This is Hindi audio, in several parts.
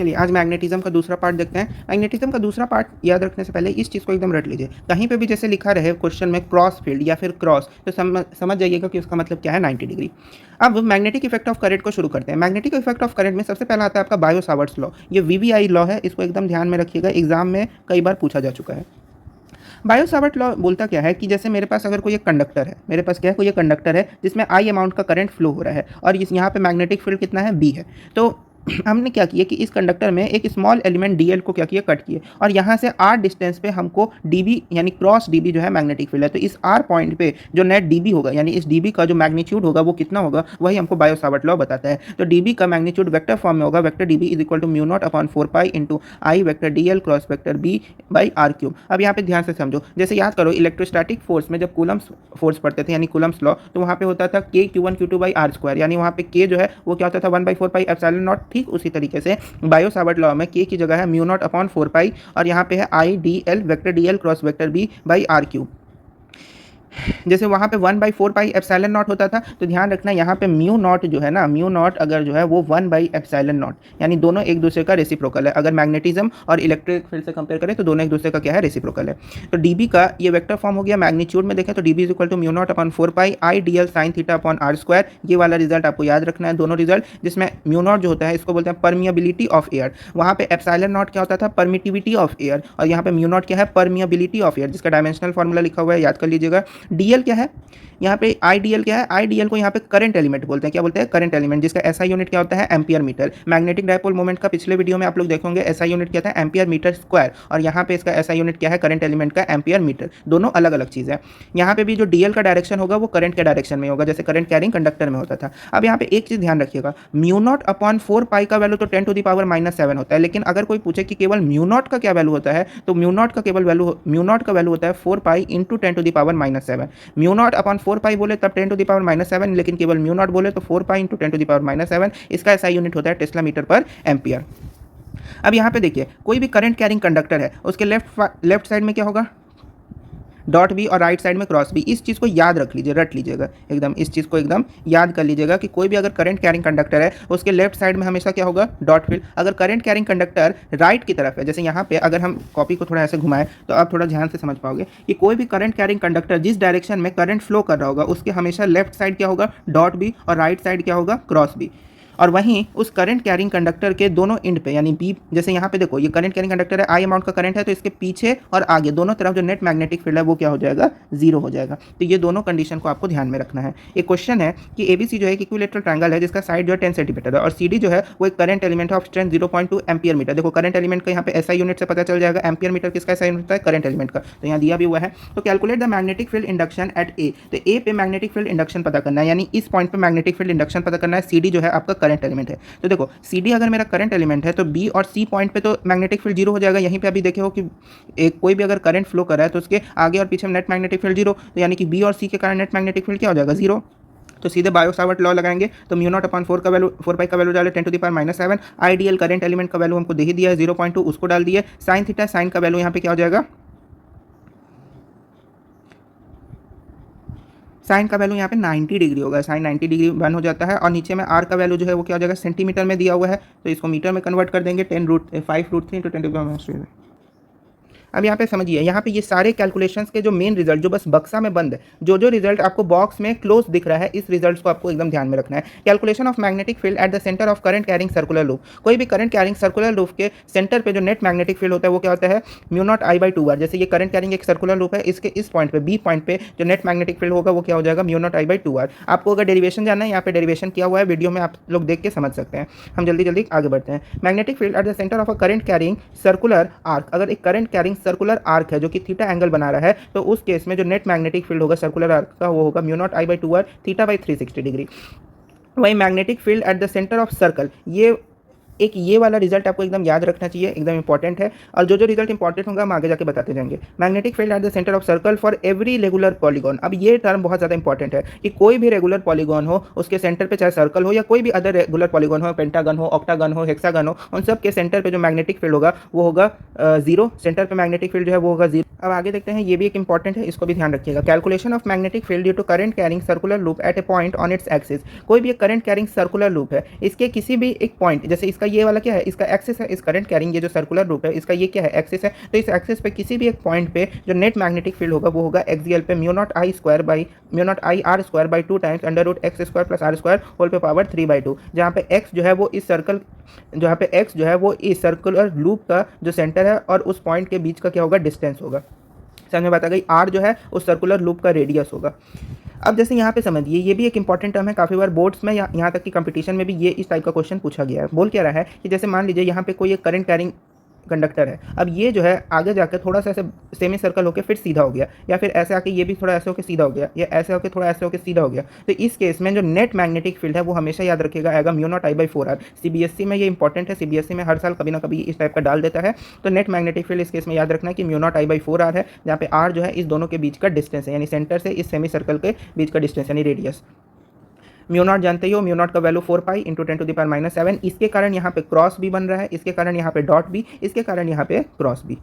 चलिए आज मैग्नेटिज्म का दूसरा पार्ट देखते हैं। मैग्नेटिज्म का दूसरा पार्ट याद रखने से पहले इस चीज़ को एकदम रट लीजिए। कहीं पे भी जैसे लिखा रहे क्वेश्चन में क्रॉस फील्ड या फिर क्रॉस, तो समझ जाइएगा कि उसका मतलब क्या है 90 डिग्री। अब मैग्नेटिक इफेक्ट ऑफ करंट को शुरू करते हैं। मैग्नेटिक इफेक्ट ऑफ करंट में सबसे पहला आता है आपका बायो सावर्ट्स लॉ। ये वीवीआई लॉ है, इसको एकदम ध्यान में रखिएगा, एग्जाम में कई बार पूछा जा चुका है। बायो सावर्ट लॉ बोलता क्या है कि जैसे मेरे पास अगर कोई एक कंडक्टर है, मेरे पास क्या है, कोई एक कंडक्टर है जिसमें आई अमाउंट का करंट फ्लो हो रहा है और इस यहाँ पे मैग्नेटिक फील्ड कितना है, बी है। तो हमने क्या किया कि इस कंडक्टर में एक स्मॉल एलिमेंट डीएल को क्या किया, कट किए, और यहाँ से आर डिस्टेंस पे हमको डीबी यानी क्रॉस डीबी जो है मैग्नेटिक फील्ड है, तो इस आर पॉइंट पे जो नेट डीबी होगा यानी इस डीबी का जो मैग्नीट्यूड होगा वो कितना होगा, वही हमको बायो सावर्ट लॉ बताता है। तो डीबी का मैग्नीट्यूड वेक्टर फॉर्म में होगा, vector DB is equal to mu not upon 4 pi into I vector DL cross vector B by R cube. अब यहाँ पे ध्यान से समझो, जैसे याद करो इलेक्ट्रोस्टैटिक फोर्स में जब कूलम्स फोर्स पढ़ते थे यानी कूलम्स लॉ, तो वहाँ पे होता था के Q1 Q2 by are square, यानी वहाँ पे के जो है वो क्या होता था 1/4 पाई एप्सिलॉन नॉट। ठीक उसी तरीके से बायो सावर्ट लॉ में के की जगह है म्यू नॉट अपॉन 4 पाई और यहाँ पे है I D L vector D L cross vector B by R cube. जैसे वहाँ पे 1/4 पाई एप्सिलॉन नॉट होता था, तो ध्यान रखना यहाँ पे म्यू नॉट जो है ना, म्यू नॉट अगर जो है वो 1/एप्सिलॉन नॉट, यानी दोनों एक दूसरे का रेसिप्रोकल है। अगर मैग्नेटिज्म और इलेक्ट्रिक फील्ड से कंपेयर करें तो दोनों एक दूसरे का क्या है, रेसिप्रोकल है। तो डीबी का ये वेक्टर फॉर्म हो गया। मैग्नीट्यूड में देखें तो DB is equal to mu not upon 4 pi I D L sine theta upon R square. ये वाला रिजल्ट आपको याद रखना है, दोनों रिजल्ट, जिसमें म्यू नॉट जो होता है इसको बोलते हैं परमिएबिलिटी ऑफ एयर, वहाँ पे एप्सिलॉन नॉट क्या होता था, परमिटिविटी ऑफ एयर, और यहाँ पे म्यू नॉट क्या है, परमिएबिलिटी ऑफ एयर, जिसका डायमेंशनल फॉर्मूला लिखा हुआ है, याद कर लीजिएगा। डीएल क्या है, यहाँ पे आईडीएल क्या है, आईडीएल को यहाँ पे करंट एलिमेंट बोलते हैं। क्या बोलते हैं, करंट एलिमेंट, जिसका एसआई यूनिट क्या होता है, ampere metre. Magnetic dipole moment का पिछले वीडियो में आप लोग देखोगे एसआई यूनिट क्या था, एम्पियर मीटर स्क्वायर, और यहाँ पे इसका एसआई यूनिट क्या है, करंट एलिमेंट का एम्पियर मीटर। दोनों अलग अलग चीज़ है। यहाँ पे भी जो डीएल का डायरेक्शन होगा वो करंट के डायरेक्शन में होगा, जैसे करंट कैरिंग कंडक्टर में होता था। अब यहाँ पे एक चीज़ ध्यान रखिएगा, म्यू नॉट अपॉन 4 पाई का वैल्यू तो 10⁻⁻7 होता है, लेकिन अगर कोई पूछे कि केवल म्यू नॉट का क्या वैल्यू होता है, तो म्यू नॉट का केवल वैल्यू, म्यू नॉट का वैल्यू होता है 4 pi into 10⁻⁻7। Mu not upon 4 पाई बोले तब 10⁻⁻7, लेकिन केवल म्यू नॉट बोले तो 4 पाई इंटू 10⁻⁻7। इसका एसआई यूनिट होता है टेस्ला मीटर पर एम्पियर। अब यहाँ पे देखिए, कोई भी करंट कैरिंग कंडक्टर है, उसके लेफ्ट साइड में क्या होगा, डॉट बी, और राइट साइड में क्रॉस बी। इस चीज़ को याद रख लीजिए, रट लीजिएगा एकदम, इस चीज़ को एकदम याद कर लीजिएगा कि कोई भी अगर करंट कैरिंग कंडक्टर है उसके लेफ्ट साइड में हमेशा क्या होगा, डॉट फील्ड। अगर करंट कैरिंग कंडक्टर राइट की तरफ है, जैसे यहाँ पे अगर हम कॉपी को थोड़ा ऐसे घुमाएं तो आप थोड़ा ध्यान से समझ पाओगे कि कोई भी करंट कैरिंग कंडक्टर जिस डायरेक्शन में करंट फ्लो कर रहा होगा उसके हमेशा लेफ्ट साइड क्या होगा, डॉट बी, और राइट साइड क्या होगा, क्रॉस बी। और वहीं उस करंट कैरिंग कंडक्टर के दोनों एंड पे, यानी बी, जैसे यहाँ पे देखो ये करंट कैरिंग कंडक्टर है, आई अमाउंट का करंट है, तो इसके पीछे और आगे दोनों तरफ जो नेट मैग्नेटिक फील्ड है वो क्या हो जाएगा, जीरो हो जाएगा। तो ये दोनों कंडीशन को आपको ध्यान में रखना है। एक क्वेश्चन है कि एबीसी जो है एक इक्विलेटरल ट्रायंगल है जिसका साइड जो है 10 सेंटीमीटर है, और सीडी जो है वो एक current element of strength 0.2 ampere metre. देखो करंट एलिमेंट का यहाँ पे एसआई यूनिट से पता चल जाएगा, एम्पियर मीटर किसका एसआई यूनिट होता है, करंट एलिमेंट का, तो यहाँ दिया भी हुआ है। तो calculate the magnetic field induction at A, तो ए पे मैग्नेटिक फील्ड इंडक्शन पता करना है, यानी इस पॉइंट पे मैग्नेटिक फील्ड इंडक्शन पता करना है। सीडी जो है आपका करंट एलिमेंट है, तो देखो CD अगर मेरा करंट एलिमेंट है तो B और C पॉइंट पे तो मैग्नेटिक फील्ड जीरो हो जाएगा। यहीं पे अभी देखे हो कि एक कोई भी अगर करंट फ्लो कर रहा है तो उसके आगे और पीछे नेट मैग्नेटिक फील्ड जीरो, तो यानी कि B और C के कारण नेट मैग्नेटिक फील्ड क्या हो जाएगा, जीरो। तो सीधे बायो सावर्ट लॉ लगाएंगे, तो म्यू नॉट अपॉन 4 का वैल्यू, 4 पाई का वैल्यू डाले 10⁻⁻7। आईडीएल करंट एलिमेंट का वैल्यू हमको दे ही दिया है 0.2, उसको डाल दिए। साइन थीटा, साइन का वैल्यू यहाँ पे क्या हो जाएगा, साइन का वैल्यू यहाँ पे 90 डिग्री होगा, साइन 90 डिग्री बन हो जाता है। और नीचे में आर का वैल्यू जो है वो क्या हो जाएगा, सेंटीमीटर में दिया हुआ है, तो इसको मीटर में कन्वर्ट कर देंगे, 5√3 इंटू 10⁻⁻3। अब यहाँ पे समझिए, यहाँ पे ये सारे कैलकुलेशंस के जो मेन रिजल्ट जो बस बक्सा में बंद है, जो रिजल्ट आपको बॉक्स में क्लोज दिख रहा है, इस रिजल्ट्स को आपको एकदम ध्यान में रखना है। Calculation of magnetic field at the centre of current carrying circular loop, कोई भी करंट कैरिंग सर्कुलर लूप के सेंटर पे जो नेट मैग्नेटिक फील्ड होता है वो क्या होता है, mu not I by 2 R. जैसे ये करंट कैरिंग एक सर्कुलर लूप है, इसके इस पॉइंट पे, बी पॉइंट पे जो नेट मैग्नेटिक फील्ड होगा वो क्या हो जाएगा, mu not I by 2 R. आपको अगर डेरिवेशन जानना है, यहाँ पे डेरिवेशन किया हुआ है, वीडियो में आप लोग देख के समझ सकते हैं। हम जल्दी आगे बढ़ते हैं। Magnetic field at the centre of a current carrying circular arc, अगर एक करंट कैरिंग सर्कुलर आर्क है जो कि थीटा एंगल बना रहा है, तो उस केस में जो नेट मैग्नेटिक फील्ड होगा सर्कुलर आर्क का वो होगा mu not I by 2 R, theta by 360 degree. वही magnetic field at the centre of circle, ये वाला रिजल्ट आपको एकदम याद रखना चाहिए, एकदम इंपॉर्टेंट है। और जो रिजल्ट इंपॉर्टेंट होगा हम आगे जाके बताते जाएंगे। Magnetic field at the centre of circle for every regular polygon, अब ये टर्म बहुत ज़्यादा इंपॉर्टेंट है कि कोई भी रेगुलर पॉलीगॉन हो उसके सेंटर पे, चाहे सर्कल हो या कोई भी अदर रेगुलर पॉलीगॉन हो, पेंटागन हो, ऑक्टागन हो, हेक्सागन हो, उन सब के सेंटर पे जो मैग्नेटिक फील्ड होगा वो होगा जीरो। सेंटर पे मैग्नेटिक फील्ड जो है वो होगा जीरो। अब आगे देखते हैं, ये भी एक इंपॉर्टेंट है, इसको भी ध्यान रखिएगा। Calculation of magnetic field due to current carrying circular loop at a point on its axis, कोई भी एक करंट कैरिंग सर्कुलर लूप है, इसके किसी भी एक पॉइंट, जैसे इसका ये वाला क्या है, इसका एक्सिस है, इस करंट कैरिंग ये जो सर्कुलर लूप है इसका ये क्या है, एक्सिस है। तो इस एक्सिस पे किसी भी एक पॉइंट पे जो नेट मैग्नेटिक फील्ड होगा वो होगा एक्सियल पे mu not I R square by 2 times under root X square plus R square whole पे पावर 3/2, जहाँ पे एक्स जो है वो इस सर्कल जहाँ पे एक्स जो है वो इस सर्कुलर लूप का जो सेंटर है और उस पॉइंट के बीच का क्या होगा, डिस्टेंस होगा। समझ में बात आ गई। आर जो है उस सर्कुलर लूप का रेडियस होगा। अब जैसे यहाँ पे समझिए, ये भी एक इंपॉर्टेंट टर्म है, काफ़ी बार बोर्ड्स में यहाँ तक कि कंपटीशन में भी ये इस टाइप का क्वेश्चन पूछा गया है। बोल क्या रहा है कि जैसे मान लीजिए यहाँ पे कोई एक करंट कैरिंग कंडक्टर है, अब ये जो है आगे जाकर थोड़ा सा ऐसे सेमी सर्कल होकर फिर सीधा हो गया, या फिर ऐसे आके ये भी थोड़ा ऐसे होकर सीधा हो गया, या ऐसे होकर थोड़ा ऐसे होकर सीधा हो गया। तो इस केस में जो नेट मैग्नेटिक फील्ड है वो हमेशा याद रखिएगा आएगा म्यू नॉट I/4R। सीबीएसई में ये इंपॉर्टेंट है, सीबीएसई में हर साल कभी ना कभी इस टाइप का डाल देता है। तो नेट मैग्नेटिक फील्ड इस केस में याद रखना है कि म्यू नॉट I/4R है, जहाँ पे आर जो है इस दोनों के बीच का डिस्टेंस है, यानी सेंटर से इस सेमी सर्कल के बीच का डिस्टेंस यानी रेडियस। म्यू नॉट जानते ही हो, म्यू नॉट का वैल्यू 4 पाई इंटू 10⁻⁻⁷। इसके कारण यहाँ पे क्रॉस भी बन रहा है, इसके कारण यहाँ पे डॉट भी, इसके कारण यहाँ पे क्रॉस भी।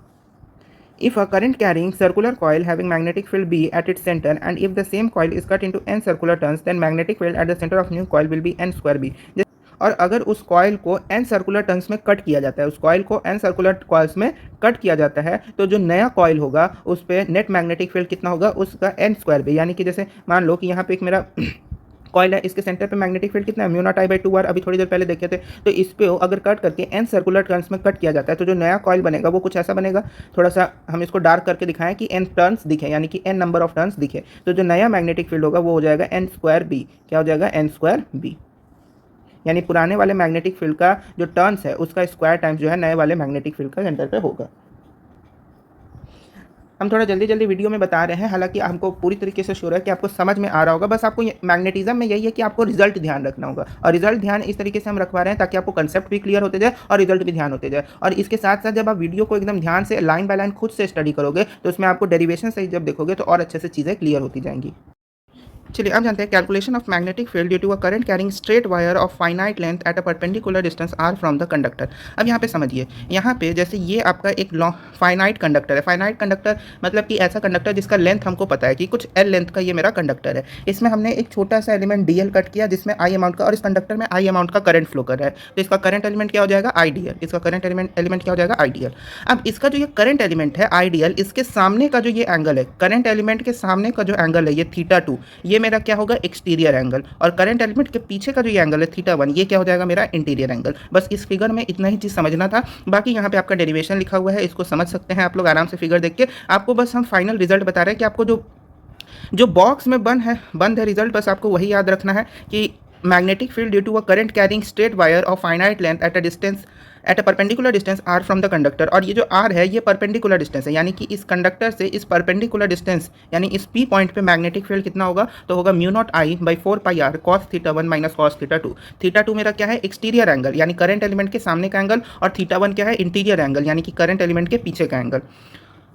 If a current carrying circular coil having magnetic field B at its center and if the same coil is cut into n circular turns, then magnetic field at the center of new coil will be n square B। और अगर उस कॉयल को n सर्कुलर टर्न्स में कट किया जाता है, उस कॉयल को n सर्कुलर कॉइल्स में कट किया जाता है, तो जो नया कॉयल होगा उस पर नेट मैग्नेटिक फील्ड कितना होगा, उसका n स्क्वायर बी। यानी कि जैसे मान लो कि यहाँ पे एक मेरा कॉयल है, इसके सेंटर पे मैग्नेटिक फील्ड कितना है, म्यू नॉट I/2R, अभी थोड़ी देर पहले देखे थे। तो इस पे अगर कट करके n सर्कुलर टर्न्स में कट किया जाता है तो जो नया कॉयल बनेगा वो कुछ ऐसा बनेगा। थोड़ा सा हम इसको डार्क करके दिखाएं कि n टर्न्स दिखे, यानी कि n नंबर ऑफ टर्न्स दिखे। तो जो नया मैग्नेटिक फील्ड होगा वो हो जाएगा n स्क्वायर बी। क्या हो जाएगा, n स्क्वायर बी। यानी पुराने वाले मैग्नेटिक फील्ड का जो टर्न्स है उसका स्क्वायर टाइम्स जो है नए वाले मैग्नेटिक फील्ड का सेंटर पे होगा। हम थोड़ा जल्दी जल्दी वीडियो में बता रहे हैं, हालांकि हमको पूरी तरीके से श्योर है कि आपको समझ में आ रहा होगा। बस आपको मैग्नेटिज्म में यही है कि आपको रिजल्ट ध्यान रखना होगा, और रिजल्ट ध्यान इस तरीके से हम रखवा रहे हैं ताकि आपको कंसेप्ट भी क्लियर होते जाए और रिजल्ट भी ध्यान होते जाए। और इसके साथ साथ जब आप वीडियो को एकदम ध्यान से लाइन बाय लाइन खुद से स्टडी करोगे तो उसमें आपको डेरिवेशन से जब देखोगे तो और अच्छे से चीज़ें क्लियर होती जाएंगी। चलिए अब जानते हैं calculation of magnetic field due to a current carrying straight wire of finite length at a perpendicular distance R from the conductor. अब यहाँ पे समझिए, यहाँ पे जैसे ये आपका एक फाइनाइट कंडक्टर है। फाइनाइट कंडक्टर मतलब कि ऐसा कंडक्टर जिसका लेंथ हमको पता है कि कुछ L लेंथ का ये मेरा कंडक्टर है। इसमें हमने एक छोटा सा एलिमेंट DL कट किया जिसमें I अमाउंट का, और इस कंडक्टर में I अमाउंट का करंट फ्लो कर रहा है। तो इसका करंट एलिमेंट क्या हो जाएगा, IDL। इसका करंट एलिमेंट क्या हो जाएगा, IDL। अब इसका जो ये करंट एलिमेंट है IDL, इसके सामने का जो ये एंगल है, करंट एलिमेंट के सामने का जो एंगल है ये θ2, ये मेरा क्या होगा, एक्सटीरियर एंगल। और करंट एलिमेंट के पीछे का जो ये एंगल है θ1, ये क्या हो जाएगा, मेरा इंटीरियर एंगल। बस इस फिगर में इतना ही चीज़ समझना था। बाकी यहाँ पे आपका डेरिवेशन लिखा हुआ है, इसको समझ सकते हैं आप लोग आराम से फिगर देख के। आपको बस हम फाइनल रिजल्ट बता रहे हैं कि आपको जो बॉक्स में बंद है रिजल्ट, बस आपको वही याद रखना है कि magnetic field due to a current carrying straight wire of finite length at a perpendicular distance R from the conductor. और ये जो आर है ये परपेंडिकुलर डिस्टेंस है, यानी कि इस कंडक्टर से इस परपेंडिकुलर डिस्टेंस यानी इस पी पॉइंट पे मैग्नेटिक फील्ड कितना होगा, तो होगा mu not I/4 pi R cos θ1 minus cos θ2। θ2 मेरा क्या है, एक्सटीरियर एंगल यानी करंट एलिमेंट के सामने का एंगल, और θ1 क्या है, इंटीरियर एंगल यानी कि करंट एलिमेंट के पीछे का एंगल।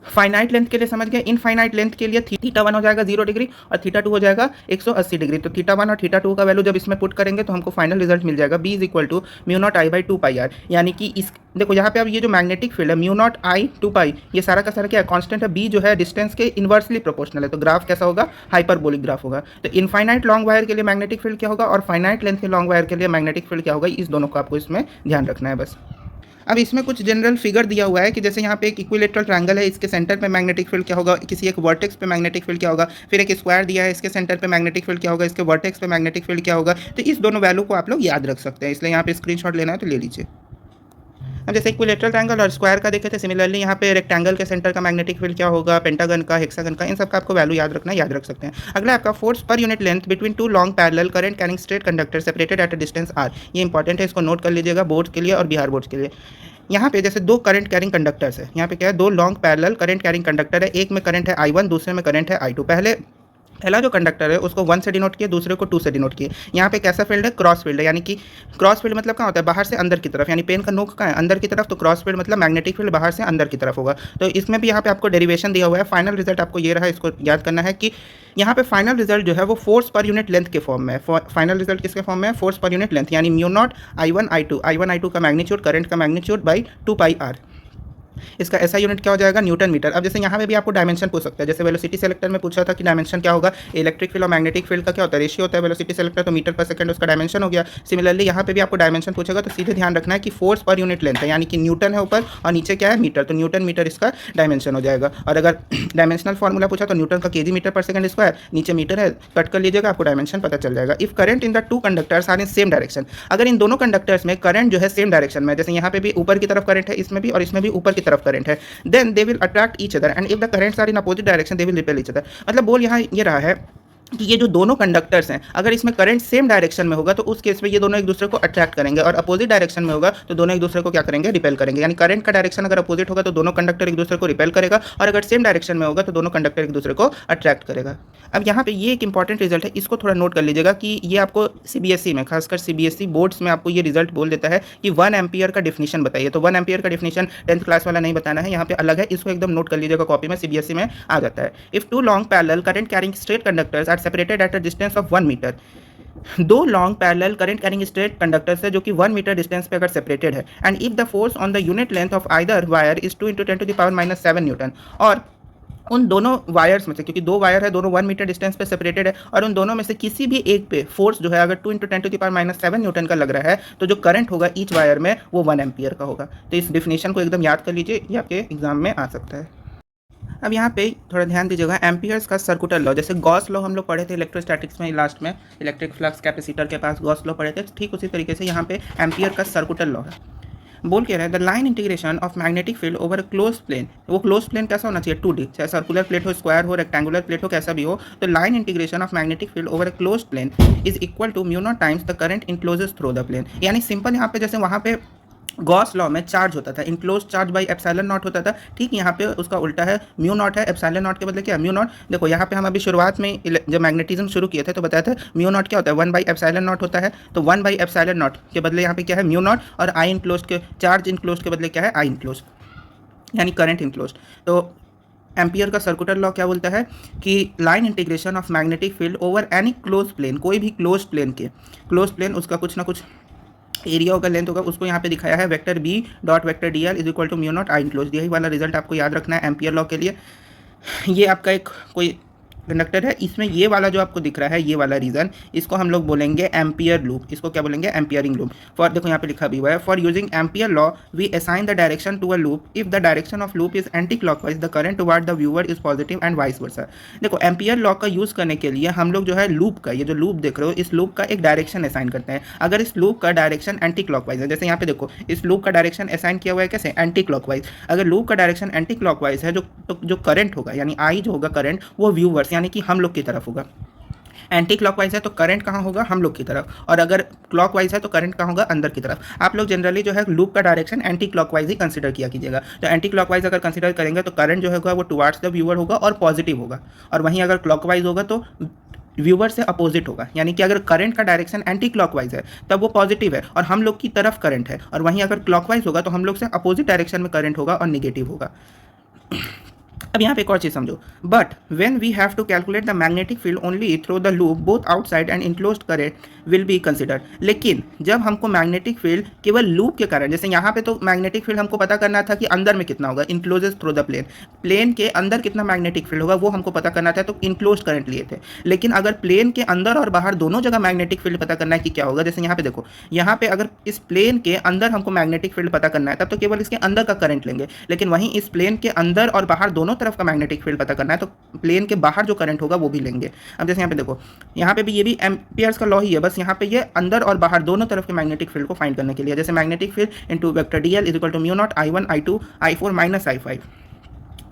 फाइनाइट लेंथ के लिए समझ गए। इनफाइनाइट लेंथ के लिए θ1 हो जाएगा 0 डिग्री और θ2 हो जाएगा 180 डिग्री। तो θ1 और θ2 का वैल्यू जब इसमें पुट करेंगे तो हमको फाइनल रिजल्ट मिल जाएगा B = mu not I/2 pi R. यानी कि इस देखो यहाँ पे अब ये जो मैग्नेटिक फील्ड है म्यू नॉट I/2 पाई, ये सारा का सारा क्या है, कांस्टेंट है। B जो है डिस्टेंस के इन्वर्सली प्रोपोर्शनल है, तो ग्राफ कैसा होगा, हाइपरबोलिक ग्राफ होगा। तो इनफाइनाइट लॉन्ग वायर के लिए मैग्नेटिक फील्ड क्या होगा और फाइनाइट लेंथ के लॉन्ग वायर के लिए मैग्नेटिक फील्ड क्या होगा, इस दोनों को आपको इसमें ध्यान रखना है बस। अब इसमें कुछ जनरल फिगर दिया हुआ है कि जैसे यहाँ पे एक इक्विलेटरल ट्रायंगल है, इसके सेंटर पे मैग्नेटिक फील्ड क्या होगा, किसी एक वर्टेक्स पे मैग्नेटिक फील्ड क्या होगा, फिर एक स्क्वायर दिया है, इसके सेंटर पे मैग्नेटिक फील्ड क्या होगा, इसके वर्टेक्स पे मैग्नेटिक फील्ड क्या होगा। तो इस दोनों वैल्यू को आप लोग याद रख सकते हैं, इसलिए यहाँ पे स्क्रीनशॉट लेना है तो ले लीजिए। अब जैसे इक्विलेटरल ट्रायंगल और स्क्वायर का देखे थे, सिमिलरली यहाँ पे रेक्टेंगल के सेंटर का मैग्नेटिक फील्ड क्या होगा, पेंटागन का, हेक्सागन का, इन सब का आपको वैल्यू याद रखना है, याद रख सकते हैं। अगला आपका force per unit length between two long parallel current carrying straight conductor separated at a distance R. ये इंपॉर्टेंट है, इसको नोट कर लीजिएगा बोर्ड के लिए और बिहार बोर्ड के लिए। यहाँ पे जैसे दो करंट कैरिंग कंडक्टर्स है, यहाँ पे क्या है, दो long parallel current carrying conductor है, एक में करंट है I1, दूसरे में करंट है I2। पहला जो कंडक्टर है उसको 1 से डिनोट किया, दूसरे को 2 से डिनोट किया। यहाँ पे कैसा फील्ड है, क्रॉस फील्ड है, यानी कि क्रॉस फील्ड मतलब क्या होता है, बाहर से अंदर की तरफ, यानी पेन का नोक कहाँ है, अंदर की तरफ। तो क्रॉस फील्ड मतलब मैग्नेटिक फील्ड बाहर से अंदर की तरफ होगा। तो इसमें भी यहाँ पे आपको डेरिवेशन दिया हुआ है। फाइनल रिजल्ट आपको ये रहा, इसको याद करना है कि यहाँ पे फाइनल रिजल्ट जो है वो फोर्स पर यूनिट लेंथ के फॉर्म में है। फाइनल रिजल्ट किसके फॉर्म में है, फोर्स पर यूनिट लेंथ, यानी म्यू नॉट I1 I2 का मैग्नीट्यूड, करंट का मैग्नीट्यूड बाई 2 पाई आर। इसका ऐसा यूनिट क्या हो जाएगा, न्यूटन मीटर। अब जैसे यहाँ पे भी आपको डायमेंशन पूछ सकता है, जैसे वेलोसिटी सेलेक्टर में पूछा था कि डायमेंशन क्या होगा, इलेक्ट्रिक फील्ड और मैग्नेटिक फील्ड का क्या होता है, रेशियो होता है। वेलोसिटी सेलेक्टर तो मीटर पर सेकंड उसका डायमेंशन हो गया। सिमिलरली यहाँ पे भी आपको डायमेंशन पूछेगा तो सीधे ध्यान रखना है कि फोर्स पर यूनिट लेंथ है, यानी कि न्यूटन है ऊपर और नीचे क्या है, मीटर, तो न्यूटन मीटर इसका डायमेंशन हो जाएगा। और अगर डायमेंशनल फॉर्मूला पूछा तो न्यूटन का KG metre per second square, नीचे मीटर है, कट कर लीजिएगा, आपको डायमेंशन पता चल जाएगा। If current in the two conductors are in same direction, अगर इन दोनों कंडक्टर्स में करंट जो है सेम डायरेक्शन में, जैसे यहाँ पे भी ऊपर की तरफ करंट है, इसमें भी और इसमें भी ऊपर की तरफ करंट है, then they will attract each other and if the currents are in opposite direction they will repel each other. मतलब बोल यहाँ ये रहा है कि ये जो दोनों कंडक्टर्स हैं, अगर इसमें करंट सेम डायरेक्शन में होगा तो उस केस में ये दोनों एक दूसरे को अट्रैक्ट करेंगे, और अपोजिट डायरेक्शन में होगा तो दोनों एक दूसरे को क्या करेंगे, रिपेल करेंगे। यानी करंट का डायरेक्शन अगर अपोजिट होगा तो दोनों कंडक्टर एक दूसरे को रिपेल करेगा, और अगर सेम डायरेक्शन में होगा तो दोनों कंडक्टर एक दूसरे को अट्रैक्ट करेगा। अब यहाँ पे ये एक इंपॉर्टेंट रिजल्ट है, इसको थोड़ा नोट कर लीजिएगा कि ये आपको सीबीएसई में, खासकर सीबीएसई बोर्ड्स में आपको ये रिजल्ट बोल देता है कि 1 एम्पियर का डिफिनीशन बताइए। तो 1 एम्पियर का डिफिनीशन 10th क्लास वाला नहीं बताना है, यहाँ पे अलग है, इसको एकदम नोट कर लीजिएगा कॉपी में, सीबीएसई में आ जाता है। If two long parallel current carrying straight conductors are separated at a distance of 1 metre, दो long parallel current carrying straight conductors है जो कि 1 मीटर डिस्टेंस पे अगर सेपरेटेड है, and if the force on the unit length of either wire is 2 × 10⁻⁻7 Newton, और उन दोनों वायर्स में से, क्योंकि दो वायर है, दोनों 1 मीटर डिस्टेंस पे सेपरेटेड है, और उन दोनों में से किसी भी एक पे फोर्स जो है अगर 2 × 10⁻⁷ न्यूटन का लग रहा है, तो जो करंट होगा ईच वायर में वो 1 एम्पियर का होगा। तो इस डिफिनेशन को एकदम याद कर लीजिए, ये आपके एग्जाम में आ सकता है। अब यहाँ पे थोड़ा ध्यान दीजिएगा, एम्पियर्स का सर्कुलर लॉ, जैसे गॉस लॉ हम लोग पढ़े थे इलेक्ट्रोस्टैटिक्स में लास्ट में, इलेक्ट्रिक फ्लक्स कैपेसिटर के पास गॉस लॉ पढ़े थे, ठीक उसी तरीके से यहाँ पे एम्पियर का सर्कुलर लॉ है। बोल के रहे the line integration of magnetic field over a close plane, वो क्लोज प्लेन कैसा होना चाहिए, 2D, चाहे सर्कुलर प्लेट हो, स्क्वायर हो, रेक्टेंगुलर प्लेट हो, कैसा भी हो, तो line integration of magnetic field over a close plane is equal to μ0 times the current encloses through the plane. यानी सिंपल यहाँ पे जैसे वहाँ पे गॉस लॉ में चार्ज होता था, enclose charge by epsilon not होता था, ठीक यहाँ पे उसका उल्टा है, म्यू नॉट है, एप्सिलॉन नॉट के बदले क्या, म्यू नॉट। देखो यहाँ पे हम अभी शुरुआत में जब मैग्नेटिज्म शुरू किए थे तो बताया था म्यू नॉट क्या होता है, 1 बाई एप्सिलॉन नॉट होता है, तो 1 बाई एप्सिलॉन नॉट के बदले यहाँ पे क्या है, म्यू नॉट, और आई इनक्लोज के, चार्ज इनक्लोज के बदले क्या है, आई इनक्लोज, यानी करंट इनक्लोज। तो एम्पियर का सर्कुलर लॉ क्या बोलता है कि line integration of magnetic field over any close plane, कोई भी क्लोज प्लेन के, क्लोज प्लेन उसका कुछ ना कुछ एरिया होगा, लेंथ होगा, उसको यहाँ पे दिखाया है vector B dot vector D L is equal to mu not I enclose. यही वाला रिजल्ट आपको याद रखना है एम्पियर लॉ के लिए। ये आपका एक कोई कंडक्टर है, इसमें ये वाला जो आपको दिख रहा है, ये वाला रीजन, इसको हम लोग बोलेंगे एम्पियर लूप, इसको क्या बोलेंगे, एम्पियरिंग लूप। फॉर, देखो यहाँ पे लिखा भी हुआ है, for using Ampere law we assign the direction to a loop if the direction of loop is anti clockwise the current toward the viewer is positive and vice versa. देखो एम्पियर लॉ का यूज़ करने के लिए हम लोग जो है लूप का, ये जो लूप देख रहे हो, इस लूप का एक डायरेक्शन असाइन करते हैं। अगर इस लूप का डायरेक्शन एंटी क्लॉकवाइज है, जैसे यहाँ पे देखो इस लूप का डायरेक्शन असाइन किया हुआ है कैसे, एंटी क्लॉकवाइज। अगर लूप का डायरेक्शन एंटी क्लॉकवाइज है, जो करंट होगा, यानी आई जो होगा करंट, वो व्यूअर्स यानी कि हम लोग की तरफ होगा। एंटी क्लॉकवाइज है तो करंट कहाँ होगा, हम लोग की तरफ, और अगर क्लॉकवाइज है तो करंट कहाँ होगा, अंदर की तरफ। आप लोग जनरली जो है लूप का डायरेक्शन एंटी क्लॉकवाइज ही कंसीडर किया कीजिएगा। तो एंटी क्लॉकवाइज अगर कंसीडर करेंगे तो करंट जो होगा वो टुवार्ड्स द व्यूअर होगा और पॉजिटिव होगा, और वहीं अगर क्लॉकवाइज होगा तो व्यूअर से अपोजिट होगा। यानी कि अगर करंट का डायरेक्शन एंटी क्लॉकवाइज है तब वो पॉजिटिव है और हम लोग की तरफ करंट है, और वहीं अगर क्लॉकवाइज होगा तो हम लोग से अपोजिट डायरेक्शन में करंट होगा और निगेटिव होगा। अब यहाँ पे एक और चीज़ समझो, but when we have to calculate the magnetic field only through the loop both outside and enclosed current will be considered. लेकिन जब हमको मैग्नेटिक फील्ड केवल लूप के कारण, जैसे यहाँ पे तो मैग्नेटिक फील्ड हमको पता करना था कि अंदर में कितना होगा, इनक्लोजेस थ्रू द प्लेन, प्लेन के अंदर कितना मैग्नेटिक फील्ड होगा वो हमको पता करना था, तो इनक्लोज्ड करंट लिए थे। लेकिन अगर प्लेन के अंदर और बाहर दोनों जगह मैग्नेटिक फील्ड पता करना है कि क्या होगा, जैसे यहाँ पे देखो, यहाँ पे अगर इस प्लेन के अंदर हमको मैग्नेटिक फील्ड पता करना है तब तो केवल इसके अंदर का करंट लेंगे, लेकिन वहीं इस प्लेन के अंदर और बाहर दोनों तरफ का मैग्नेटिक फील्ड पता करना है तो प्लेन के बाहर जो करंट होगा वो भी लेंगे। अब जैसे यहाँ पे देखो, यहाँ पे भी ये भी एम्पियर्स का लॉ ही है, बस यहाँ पे ये अंदर और बाहर दोनों तरफ के मैग्नेटिक फील्ड को फाइंड करने के लिए, जैसे magnetic field into vector dl is equal to mu naught I1 I2 I4 minus I5,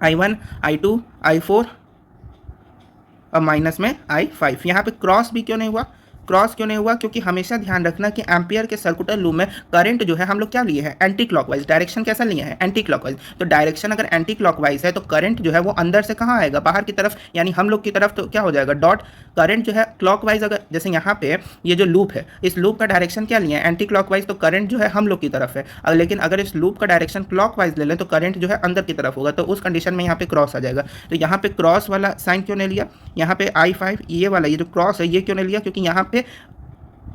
I1 I2 I4 और माइनस में I5। यहाँ पे क्रॉस भी क्यों नहीं हुआ, क्रॉस क्यों नहीं हुआ, क्योंकि हमेशा ध्यान रखना कि एम्पियर के सर्कुलर लूप में करंट जो है हम लोग क्या लिए हैं, एंटी क्लॉकवाइज, डायरेक्शन कैसा लिए हैं, एंटी क्लॉकवाइज। तो डायरेक्शन अगर एंटी क्लॉकवाइज है तो करंट जो है वो अंदर से कहाँ आएगा, बाहर की तरफ, यानी हम लोग की तरफ, तो क्या हो जाएगा, डॉट करंट जो है क्लॉकवाइज। अगर जैसे यहाँ पे ये जो लूप है, इस लूप का डायरेक्शन क्या लिए, एंटी क्लॉकवाइज, तो करंट जो है हम लोग की तरफ है। लेकिन अगर इस लूप का डायरेक्शन क्लॉकवाइज ले लें तो करंट जो है अंदर की तरफ होगा, तो उस कंडीशन में यहाँ पे क्रॉस आ जाएगा। तो यहाँ पे क्रॉस वाला साइन क्यों नहीं लिया, यहाँ पे I5 ये वाला, ये जो क्रॉस है ये क्यों नहीं लिया, क्योंकि यहाँ पे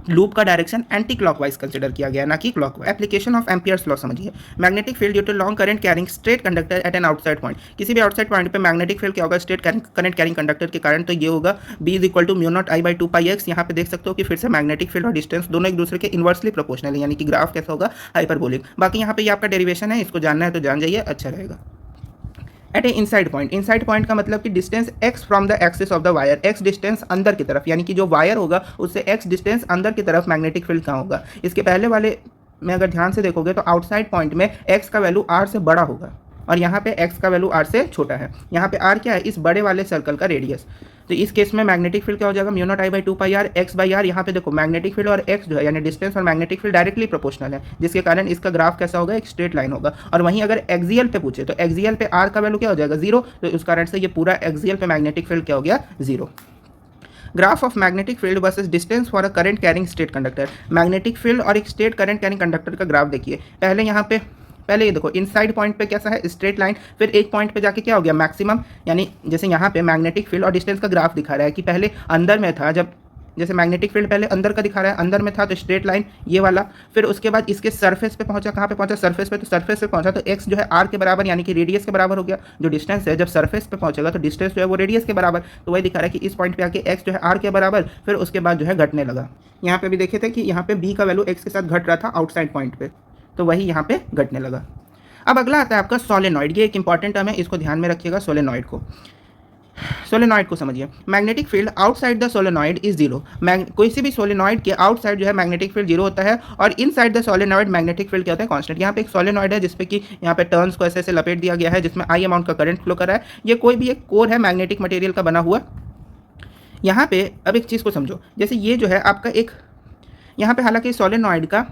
लूप का डायरेक्शन एंटी क्लॉकवाइज कंसिडर किया गया, ना कि clockwise. Application of ampere's law समझिए। Magnetic field due to long current carrying straight conductor at an outside point. किसी भी आउटसाइड पॉइंट पे मैग्नेटिक फील्ड क्या होगा, स्ट्रेट करंट कैरिंग कंडक्टर के कारण, तो ये होगा B is equal to mu naught I by 2πx। यहाँ पे देख सकते हो कि फिर से मैग्नेटिक फील्ड और डिस्टेंस दोनों एक दूसरे के इन्वर्सली प्रोपोर्शनल है, यानी कि ग्राफ कैसा होगा, हाइपरबोलिक। बाकी यहाँ पे ये आपका डेरिवेशन है, इसको जानना है तो जान जाइए, अच्छा रहेगा। एट ए इनसाइड पॉइंट, इनसाइड पॉइंट का मतलब कि distance x from the axis of the wire, x distance अंदर की तरफ, यानी कि जो वायर होगा उससे x डिस्टेंस अंदर की तरफ मैग्नेटिक फील्ड कहाँ होगा। इसके पहले वाले में अगर ध्यान से देखोगे तो आउटसाइड पॉइंट में x का वैल्यू r से बड़ा होगा और यहाँ पे x का वैल्यू r से छोटा है। यहाँ पे r क्या है, इस बड़े वाले सर्कल का रेडियस। तो इस केस में मैग्नेटिक फील्ड क्या हो जाएगा, mu naught I by 2πr x by R. यहाँ पे देखो मैग्नेटिक फील्ड और x जो है यानी डिस्टेंस और मैग्नेटिक फील्ड डायरेक्टली प्रोपोर्शनल है, जिसके कारण इसका ग्राफ कैसा होगा, एक स्ट्रेट लाइन होगा। और वहीं अगर एक्सियल पे पूछे तो एक्सियल पे r का वैल्यू क्या हो जाएगा, 0। तो उस कारण से ये पूरा एक्सियल पे मैग्नेटिक फील्ड क्या हो गया, 0। Graph of magnetic field versus distance for a current carrying straight conductor. Magnetic field और एक स्ट्रेट करंट कैरिंग कंडक्टर का ग्राफ देखिए। पहले यहाँ पे पहले ये देखो इनसाइड पॉइंट पे कैसा है, स्ट्रेट लाइन, फिर एक पॉइंट पे जाके क्या हो गया, मैक्सिमम। यानी जैसे यहाँ पे मैग्नेटिक फील्ड और डिस्टेंस का ग्राफ दिखा रहा है कि पहले अंदर में था, जब जैसे मैग्नेटिक फील्ड पहले अंदर का दिखा रहा है, अंदर में था तो स्ट्रेट लाइन ये वाला, फिर उसके बाद इसके सरफेस पे पहुंचा, कहाँ पे पहुंचा, सरफेस पे। तो सरफेस पे पहुंचा तो x जो है r के बराबर यानी कि रेडियस के बराबर हो गया। जो डिस्टेंस है जब सरफेस पे पहुंचेगा तो डिस्टेंस जो है वो रेडियस के बराबर, तो वही दिखा रहा है कि इस पॉइंट पे आके x जो है r के बराबर, फिर उसके बाद जो है घटने लगा। यहाँ पे भी देखे थे कि यहाँ पे b का वैल्यू x के साथ घट रहा था आउटसाइड पॉइंट पे, तो वही यहाँ पे घटने लगा। अब अगला आता है आपका सोलेनॉइड। ये एक इंपॉर्टेंट टर्म है, इसको ध्यान में रखिएगा। सोलेनॉइड को समझिए। Magnetic field outside the solenoid is 0। कोई सी भी सोलेनॉइड के आउटसाइड जो है मैग्नेटिक फील्ड 0 होता है और inside the solenoid magnetic field क्या होता है, कांस्टेंट। यहाँ पे एक सोलेनॉइड है जिसपे कि यहाँ पे टर्न्स को ऐसे ऐसे लपेट दिया गया है, जिसमें I अमाउंट का करंट फ्लो कर रहा है। ये कोई भी एक कोर है मैग्नेटिक मटेरियल का बना हुआ। यहाँ पे अब एक चीज़ को समझो, जैसे ये जो है आपका एक, यहाँ पे हालांकि सोलेनॉइड का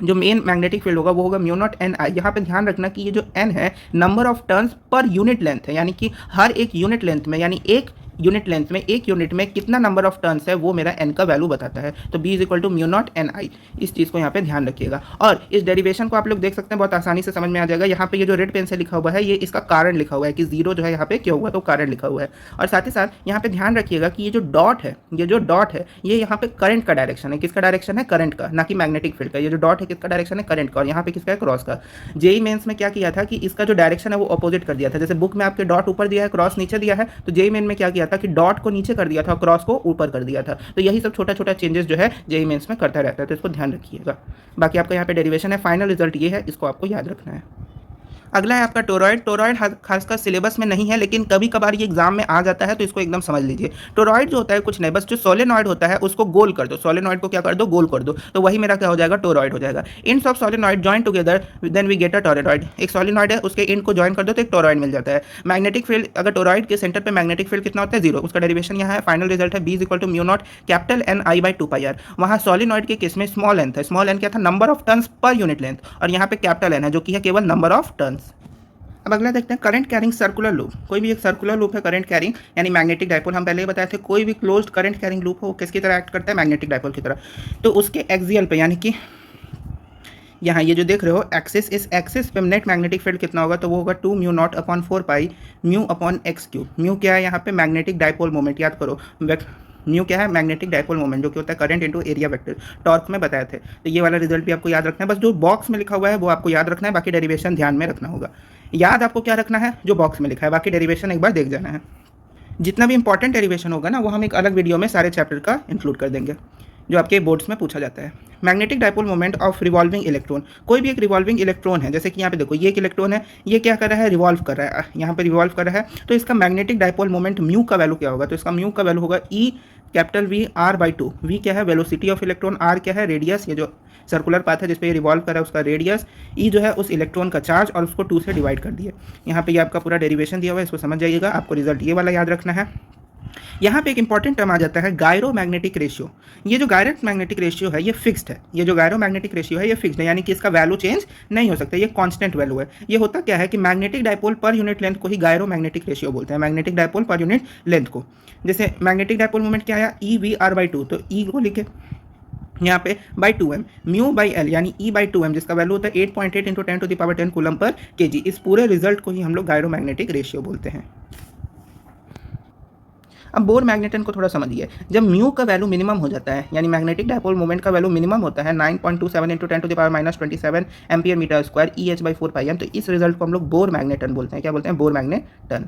जो मेन मैग्नेटिक फील्ड होगा वो होगा म्यू नॉट N I। यहाँ पे ध्यान रखना कि ये जो N है number of turns per unit length है, यानी कि हर एक यूनिट लेंथ में, यानी एक यूनिट लेंथ में, एक यूनिट में कितना नंबर ऑफ टर्न्स है वो मेरा n का वैल्यू बताता है। तो b is equal to mu naught NI। इस चीज़ को यहाँ पे ध्यान रखिएगा और इस डेरिवेशन को आप लोग देख सकते हैं, बहुत आसानी से समझ में आ जाएगा। यहाँ पे ये जो रेड पेन से लिखा हुआ है ये इसका कारण लिखा हुआ है कि 0 जो है यहाँ पे क्यों हुआ, तो कारण लिखा हुआ है। और साथ ही साथ यहाँ पे ध्यान रखिएगा कि ये जो डॉट है, ये यहाँ पे करंट का डायरेक्शन है। किसका डायरेक्शन है, करंट का, ना कि मैग्नेटिक फील्ड का। ये जो डॉट है किसका डायरेक्शन है, करंट का। और यहाँ पे किसका है, क्रॉस का। जेई मेंस में क्या किया था कि इसका जो डायरेक्शन है वो अपोजिट कर दिया था। जैसे बुक में आपके डॉट ऊपर दिया है, क्रॉस नीचे दिया है, तो जेई मेन में क्या किया था कि डॉट को नीचे कर दिया था, क्रॉस को ऊपर कर दिया था। तो यही सब छोटा छोटा चेंजेस जो है जेईई मेंस में करता रहता है, तो इसको ध्यान रखिएगा। बाकी आपका यहाँ पे डेरिवेशन है, फाइनल रिजल्ट ये है, इसको आपको याद रखना है। अगला है आपका टोरॉइड। टोरॉइड खासकर सिलेबस में नहीं है, लेकिन कभी कभार ये एग्जाम में आ जाता है, तो इसको एकदम समझ लीजिए। टोरॉइड जो होता है कुछ नहीं, बस जो सोलेनॉइड होता है उसको गोल कर दो, सोलेनॉइड को क्या कर दो, गोल कर दो, तो वही मेरा क्या हो जाएगा, टोरॉइड हो जाएगा। Ends of solenoid join together then we get a toroid. एक सोलेनॉइड है, उसके इंड को जॉइन कर दो तो एक टोरॉइड मिल जाता है। मैग्नेटिक फील्ड, अगर टोरॉइड के सेंटर पे मैग्नेटिक फील्ड कितना होता है, 0। उसका डेरिवेशन यहाँ है, फाइनल रिजल्ट है b is equal to mu naught capital NI by 2πr। वहाँ सोलेनॉइड के केस में स्मॉल n था, स्मॉल n क्या था, number of turns per unit length, और यहाँ पे कैपिटल N है जो कि है केवल नंबर ऑफ टर्न्स। अब अगला देखते हैं करंट कैरिंग सर्कुलर लूप। कोई भी एक सर्कुलर लूप है करंट कैरिंग, यानी मैग्नेटिक डायपोल। हम पहले ही बताए थे कोई भी क्लोज्ड करंट कैरिंग लूप हो वो किसकी तरह एक्ट करता है, मैग्नेटिक डायपोल की तरह। तो उसके एक्सियल पे, यानी कि यहाँ ये जो देख रहे हो एक्सिस, इस एक्सिस पे नेट मैग्नेटिक फील्ड कितना होगा, तो वो होगा 2 mu not upon 4 pi mu upon x cube. Mu क्या है यहाँ पे, मैग्नेटिक डायपोल मोमेंट, याद करो। म्यू क्या है, मैग्नेटिक डायपोल मोमेंट, जो कि होता है current into area vector. Torque में बताए थे, तो ये वाला रिजल्ट भी आपको याद रखना है। बस जो बॉक्स में लिखा हुआ है वो आपको याद रखना है, बाकी डेरिवेशन ध्यान में रखना होगा। याद आपको क्या रखना है, जो बॉक्स में लिखा है, बाकी डेरिवेशन एक बार देख जाना है। जितना भी इंपॉर्टेंट डेरिवेशन होगा ना वो हम एक अलग वीडियो में सारे चैप्टर का इंक्लूड कर देंगे, जो आपके बोर्ड्स में पूछा जाता है। Magnetic dipole moment of revolving electron. कोई भी एक रिवॉल्विंग इलेक्ट्रॉन है, जैसे कि यहाँ पे देखो ये एक इलेक्ट्रॉन है, ये क्या कर रहा है, रिवॉल्व कर रहा है, यहाँ पे रिवॉल्व कर रहा है, तो इसका मैग्नेटिक डायपोल मोमेंट म्यू का वैल्यू क्या होगा, तो इसका म्यू का वैल्यू होगा E capital V R by 2। V क्या है, वेलोसिटी ऑफ इलेक्ट्रॉन, R क्या है, रेडियस, ये जो सर्कुलर पाथ है जिसपे ये रिवॉल्व कर रहा है उसका रेडियस, E जो है उस इलेक्ट्रॉन का चार्ज, और उसको 2 से डिवाइड कर दिए। यहाँ पे ये आपका पूरा डेरिवेशन दिया हुआ है, इसको समझ जाइएगा। आपको रिजल्ट ये वाला याद रखना है। यहाँ पे एक इंपॉर्टेंट टर्म आ जाता है गायरो मैग्नेटिक रेशियो। ये जो गायरो मैग्नेटिक रेशियो है ये फिक्स्ड है, ये जो गायरो मैग्नेटिक रेशियो है ये फिक्स्ड है, यानी कि इसका वैल्यू चेंज नहीं हो सकता, ये कांस्टेंट वैल्यू है। ये होता क्या है कि मैग्नेटिक डायपोल पर यूनिट लेंथ को ही गायरो मैग्नेटिक रेशियो बोलते हैं, मैग्नेटिक डायपोल पर यूनिट लेंथ को। जैसे मैग्नेटिक डायपोल मोमेंट क्या आया, EV/R बाई 2, तो E को लिखे यहाँ पे by 2m, mu by L यानी E बाई 2m, जिसका वैल्यू होता है 8.8 into 10 to the power 10 coulomb per kg। इस पूरे रिजल्ट को ही हम लोग गायरो मैग्नेटिक रेशियो बोलते हैं। अब बोर मैग्नेटन को थोड़ा समझिए। जब म्यू का वैल्यू मिनिमम हो जाता है, यानी मैग्नेटिक डायपोल मोमेंट का वैल्यू मिनिमम होता है 9.27 into 10⁻⁻27 ampere metre square EH/4πm, तो इस रिजल्ट को हम लोग बोर मैग्नेटन बोलते हैं। क्या बोलते हैं? Bore magneton.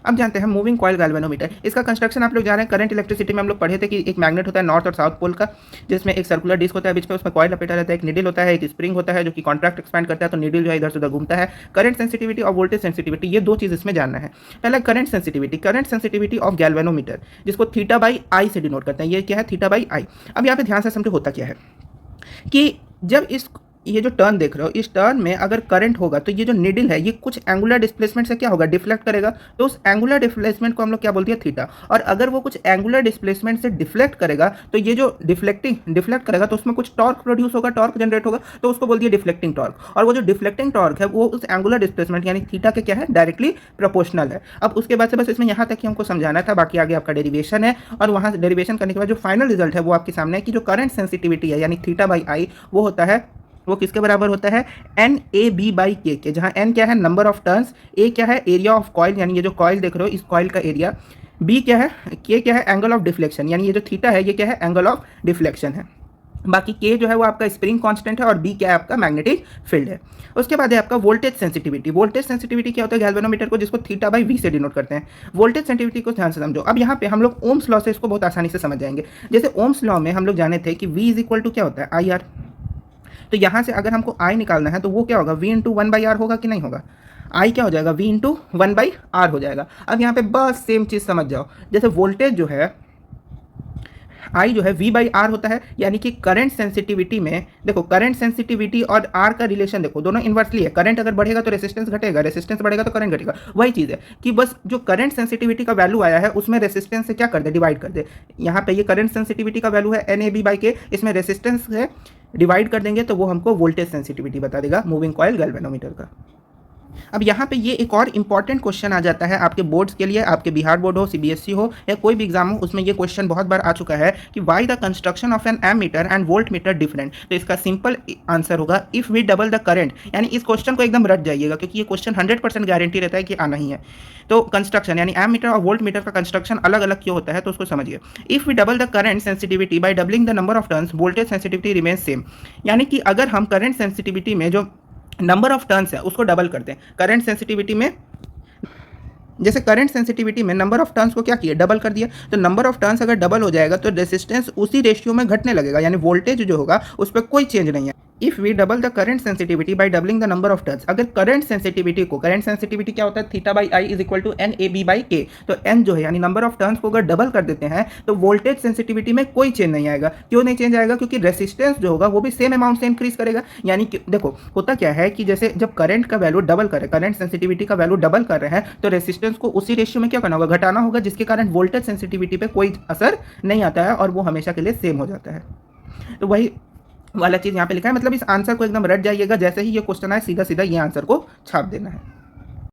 अब जानते हैं मूविंग कॉइल गैल्वेनोमीटर। इसका कंस्ट्रक्शन आप लोग जान रहे हैं। करंट इलेक्ट्रिसिटी में हम लोग पढ़े थे कि एक मैग्नेट होता है नॉर्थ और साउथ पोल का, जिसमें एक सर्कुलर डिस्क होता है बीच में, उसमें कॉइल लपेटा रहता है, एक निडल होता है, एक स्प्रिंग होता है जो कि कॉन्ट्रैक्ट एक्सपैंड करता है, तो निडल जो है इधर से उधर घूमता है। करंट सेंसिटिविटी और वोल्टेज सेंसिटिविटी, ये दो चीज़ इसमें जानना है। पहला करंट सेंसिटिविटी ऑफ गैल्वेनोमीटर, जिसको थीटा बाई आई से डिनोट करते हैं। ये क्या है? थीटा बाई आई। अब यहाँ पे ध्यान से समझो होता क्या है कि जब ये जो टर्न देख रहे हो, इस टर्न में अगर करंट होगा तो ये जो निडल है ये कुछ एंगुलर डिस्प्लेसमेंट से क्या होगा? डिफ्लेक्ट करेगा। तो उस एंगुलर डिस्प्लेसमेंट को हम लोग क्या बोलते हैं? थीटा। और अगर वो कुछ एंगुलर डिस्प्लेसमेंट से डिफ्लेक्ट करेगा तो ये जो डिफ्लेक्ट करेगा तो उसमें कुछ टॉर्क प्रोड्यूस होगा, टॉर्क जनरेट होगा, तो उसको बोल दिया डिफ्लेक्टिंग टॉर्क। और वो जो डिफ्लेक्टिंग टॉर्क है वो उस एंगुलर डिस्प्लेसमेंट यानी थीटा के क्या है? डायरेक्टली प्रोपोर्शनल है। अब उसके बाद से बस इसमें यहाँ तक ही हमको समझाना था, बाकी आगे आपका डेरिवेशन है, और वहाँ से डेरिवेशन करने के बाद जो फाइनल रिजल्ट है वो आपके सामने है कि जो करंट सेंसिटिविटी है यानी थीटा बाई आई वो होता है, वो किसके बराबर होता है? NAB/K के, जहाँ N क्या है? नंबर ऑफ टर्न्स, A क्या है? एरिया ऑफ कॉइल, यानी ये जो कॉइल देख रहे हो इस कॉइल का एरिया, B क्या है? K क्या है? एंगल ऑफ डिफ्लेक्शन, यानी ये जो थीटा है ये क्या है? एंगल ऑफ डिफ्लेक्शन है। बाकी K जो है वो आपका स्प्रिंग कांस्टेंट है और B क्या है? आपका मैग्नेटिक फील्ड है। उसके बाद है आपका वोल्टेज सेंसिटिविटी। वोल्टेज सेंसिटिविटी क्या होता है? गैल्वेनोमीटर को, जिसको थीटा बाई V से डिनोट करते हैं। वोल्टेज सेंसिटिविटी को ध्यान से समझो। अब यहाँ पे हम लोग ओम्स लॉ से इसको बहुत आसानी से समझ जाएंगे। जैसे ओम्स लॉ में हम लोग जाने थे कि V इज इक्वल टू क्या होता है? IR। तो यहाँ से अगर हमको I निकालना है तो वो क्या होगा? V इंटू 1/R होगा कि नहीं होगा? I क्या हो जाएगा? V इंटू 1/R हो जाएगा। अब यहाँ पे बस सेम चीज़ समझ जाओ। जैसे वोल्टेज जो है I जो है V/R होता है, यानी कि करंट सेंसिटिविटी में देखो, करंट सेंसिटिविटी और R का रिलेशन देखो, दोनों इन्वर्सली है। करंट अगर बढ़ेगा तो रेसिस्टेंस घटेगा, रेसिस्टेंस बढ़ेगा तो करंट घटेगा। वही चीज़ है कि बस जो करंट सेंसिटिविटी का वैल्यू आया है उसमें रेसिस्टेंस से क्या कर दे? डिवाइड कर दे। यहाँ पे ये करंट सेंसिटिविटी का वैल्यू है NAB/K, इसमें रेसिस्टेंस से डिवाइड कर देंगे तो वो हमको वोल्टेज सेंसिटिविटी बता देगा मूविंग कॉइल गैल्वेनोमीटर का। अब यहाँ पे ये एक और इंपॉर्टेंट क्वेश्चन आ जाता है आपके बोर्ड्स के लिए, आपके बिहार बोर्ड हो, CBSE हो या कोई भी एग्जाम हो, उसमें ये क्वेश्चन बहुत बार आ चुका है कि why the construction of an ammeter and voltmeter different. तो इसका सिंपल आंसर होगा if we double the current. यानी इस क्वेश्चन को एकदम रट जाइएगा क्योंकि ये क्वेश्चन 100% गारंटी रहता है कि आना ही है। तो कंस्ट्रक्शन यानी एमीटर और वोल्ट मीटर का कंस्ट्रक्शन अलग अलग क्यों होता है तो उसको समझिए। If we double the current sensitivity by doubling the number of turns, voltage sensitivity remain same. यानी कि अगर हम करंट सेंसिटिविटी में जो नंबर ऑफ टर्न्स है उसको डबल करते हैं। करंट सेंसिटिविटी में, जैसे करंट सेंसिटिविटी में नंबर ऑफ टर्न्स को क्या किया? डबल कर दिया। तो नंबर ऑफ टर्न्स अगर डबल हो जाएगा तो रेसिस्टेंस उसी रेशियो में घटने लगेगा, यानी वोल्टेज जो होगा उस पर कोई चेंज नहीं है। If we double the current sensitivity by doubling the number of turns, अगर करंट सेंसिटिविटी को, करंट सेंसिटिविटी क्या होता है? Theta by I is equal to NAB/K। तो N जो है यानी नंबर ऑफ टर्न्स को अगर डबल कर देते हैं तो वोल्टेज सेंसिटिविटी में कोई चेंज नहीं आएगा। क्यों नहीं चेंज आएगा? क्योंकि रेसिस्टेंस जो होगा वो भी सेम अमाउंट से इंक्रीज करेगा। यानी कि देखो होता क्या है कि जैसे जब करंट का वैल्यू डबल करे, करंट सेंसिटिविटी का वैल्यू डबल कर रहे हैं तो रेसिस्टेंस को उसी रेशियो में क्या करना होगा? घटाना होगा, जिसके कारण वोल्टेज सेंसिटिविटी पे कोई असर नहीं आता है और वो हमेशा के लिए सेम हो जाता है। तो वही वाला चीज़ यहाँ पे लिखा है। मतलब इस आंसर को एकदम रट जाइएगा, जैसे ही ये क्वेश्चन आए सीधा सीधा ये आंसर को छाप देना है।